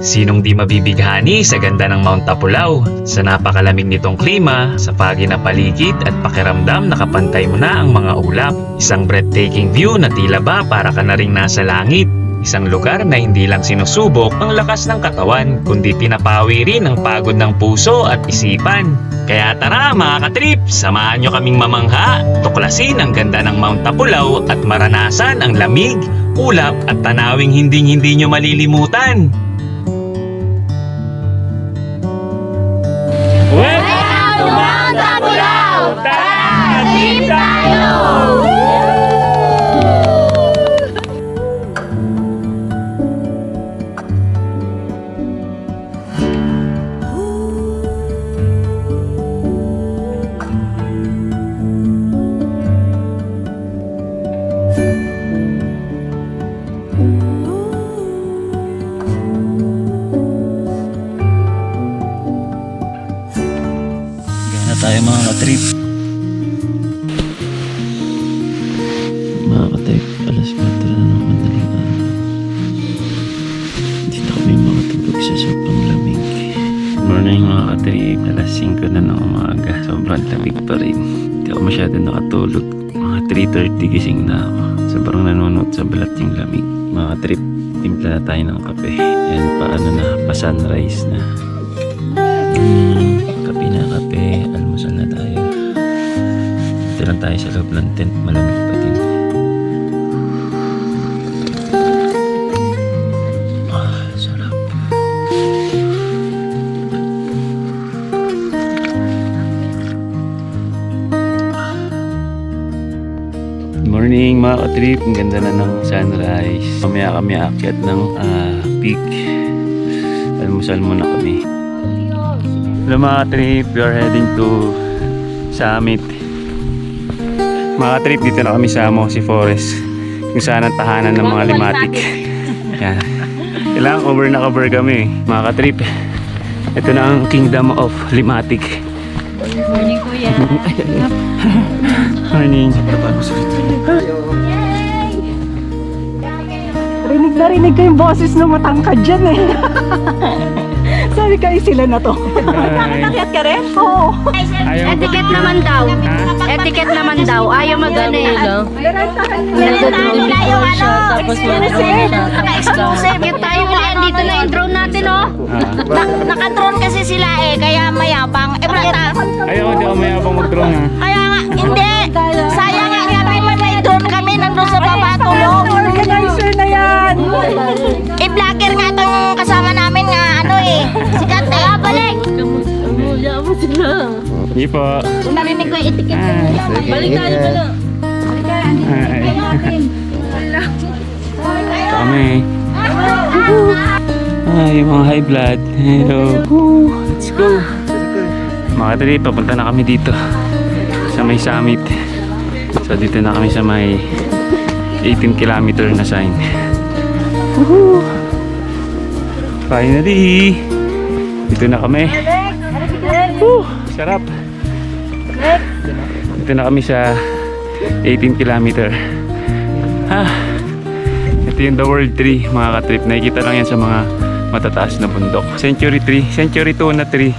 Sinong di mabibighani sa ganda ng Mount Tapulaw? Sa napakalamig nitong klima, sa pagi na paligid at pakiramdam nakapantay mo na ang mga ulap. Isang breathtaking view na tila ba para ka na ring nasa langit. Isang lugar na hindi lang sinusubok ang lakas ng katawan, kundi pinapawi rin ang pagod ng puso at isipan. Kaya tara mga katrip, samahan nyo kaming mamangha, tuklasin ang ganda ng Mount Tapulaw at maranasan ang lamig, ulap at tanawing hindi nyo malilimutan. Welcome to Mount Tapulaw! Tara, trip tayo! Tayo mga katrip. Mga katrip, alas 4 na ng madaling araw. Dito kami makatulog sa sobrang lamig. Good morning mga katrip, alas 5 na ng umaga. Sobrang lamig pa rin. Hindi ako masyado nakatulog. Mga 3:30 gising na ako. Sobrang nanonood sa balat yung lamig. Mga katrip, timpla na tayo ng kape. Yan paano na, pa sunrise na. Kape na kape, almusal na tayo. Dito lang tayo sa loob ng tent, malamig pa din. Sarap. Good morning mga katrip, ang ganda na ng sunrise. Mamaya kami aakyat ng peak. Almusal muna kami. Hello mga trip, we are heading to Summit. Mga trip, dito na kami sa Mossy Forest, kung saan ang tahanan ng mga limatic. Yan. Kailangan cover na cover kami mga trip. Ito na ang Kingdom of Limatic. Morning kuya. Morning. Rinig ko yung boses ng matangkad dyan eh. Sabi kayo sila na to. Nakakit ka rin? Oo. Etiquette naman daw. Etiquette naman daw. Ayaw mag-ano eh. Tapos Naka-exclusive. Yung tayo ulian dito na yung drone natin oh. Naka-drone kasi sila eh. Kaya mayabang. Ayaw, hindi ako mayabang mag-drone ha. Kaya nga, hindi. Sayang nga kami may drone kami nandun sa baba tulog. Organizer na yan. I-vlogger nga itong kasama namin nga ano eh. Sikat eh. Balik. Hindi po. Kung narinig ko yung etiquette. Balik tayo pala. Kami. Ay, mga high blood. Hello. Let's go. Mga trip, papunta na kami dito sa may summit. So dito na kami sa may 18 kilometer na sign. Woohoo! Finally! Dito na kami. Sarap! Dito na kami sa 18 kilometer. Ito yung the world tree mga katrip. Nakikita lang yan sa mga matataas na bundok. Century tree. Century 2 na tree.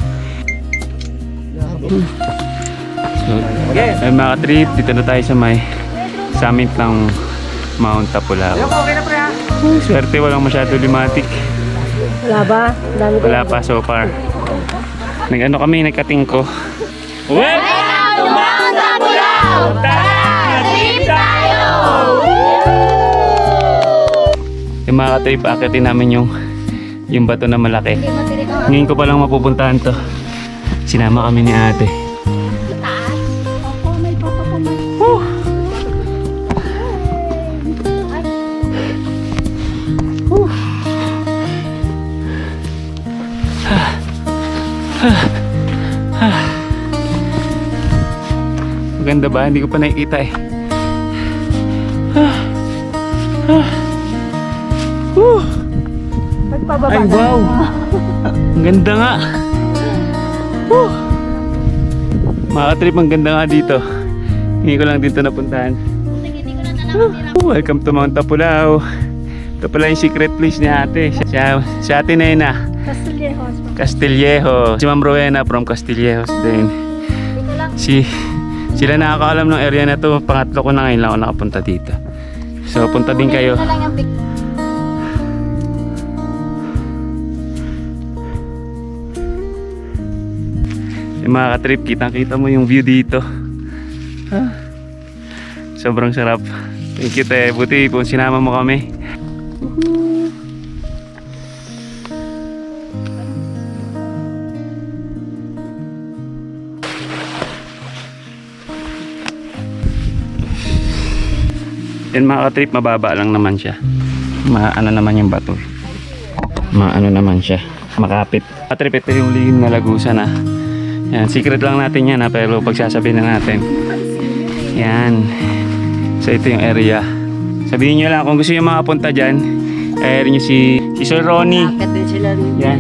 So, ayun mga katrip, dito na tayo sa may summit ng Mount Tapulaw. Swerte, walang masyado limatic. Wala ba? Wala pa so far. Nag-ano kami, nagkatingko. Welcome to Mount Tapulaw! Tara, trip tayo! Yung mga katrip, akitin namin yung bato na malaki. Ngayon ko palang mapupuntahan to. Sinama kami ni ate. Maganda ba? Hindi ko pa nakikita eh. Magpababa Ay na. wow! Ang ganda nga! Mga katrip, ang ganda nga dito. Hindi ko lang dito napuntahan. Welcome to Mount Tapulaw. Ito pala yung secret place ni ate. Si ate Nena. Castillejo. Si Ma'am Rowena from Castillejos din. Sila nakakaalam ng area na to. Pangatlo ko na ngayon lang ako nakapunta dito. So punta din kayo. Yung mga ka-trip, kitang-kita mo yung view dito. Sobrang sarap. Thank you, te. Buti kung sinama mo kami. Yan mga ka-trip, mababa lang naman siya. Maano naman yung bato. Maano naman siya. Makapit. Ka-trip, ito yung lihim na lagusan na. Yan, secret lang natin yan ha, pero pagsasabihin na natin. Yan. So ito yung area. Sabihin nyo lang kung gusto nyo makapunta dyan, area nyo si Sir Ronnie. Yan.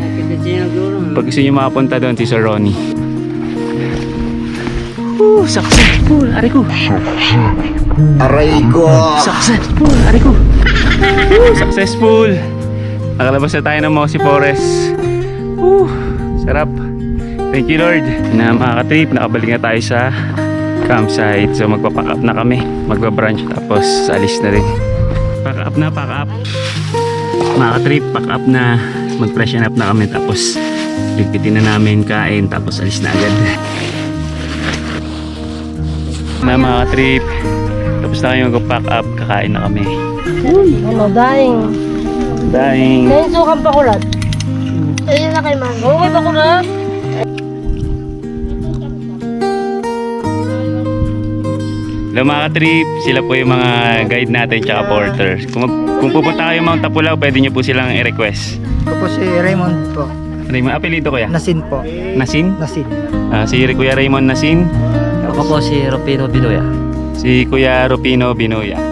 Pag gusto nyo makapunta doon, si Sir Ronnie. Successful! Aray ko! Aray ko! Successful! Aray ko! Successful! Nakalabas na tayo ng Mossy Forest. Sarap! Thank you Lord na mga ka-trip, nakabalik na tayo sa campsite. So magpa-pack up na kami, magpa-brunch tapos alis na rin. Pack up na, pack up. Mga ka-trip, pack up na, mag-freshen up na kami tapos ligpitin na namin, kain tapos alis na agad. Na mga ka-trip, tapos na kayo mag-pack up, kakain na kami. Daing. Daing. Ngayon sukang pakulat. Ayun na kay man. Oo, may pakulat. Hello mga ka-trip, sila po yung mga guide natin tsaka porters. Kung pupunta kayo Mount Tapulaw, pwede nyo po silang i-request. Ako po si Raymond po. Raymond, apelido ko ya? Nasin po. Nasin? Nasin. Si Kuya Raymond Nasin. Ako po si Rupino Binoya. Si Kuya Rupino Binoya.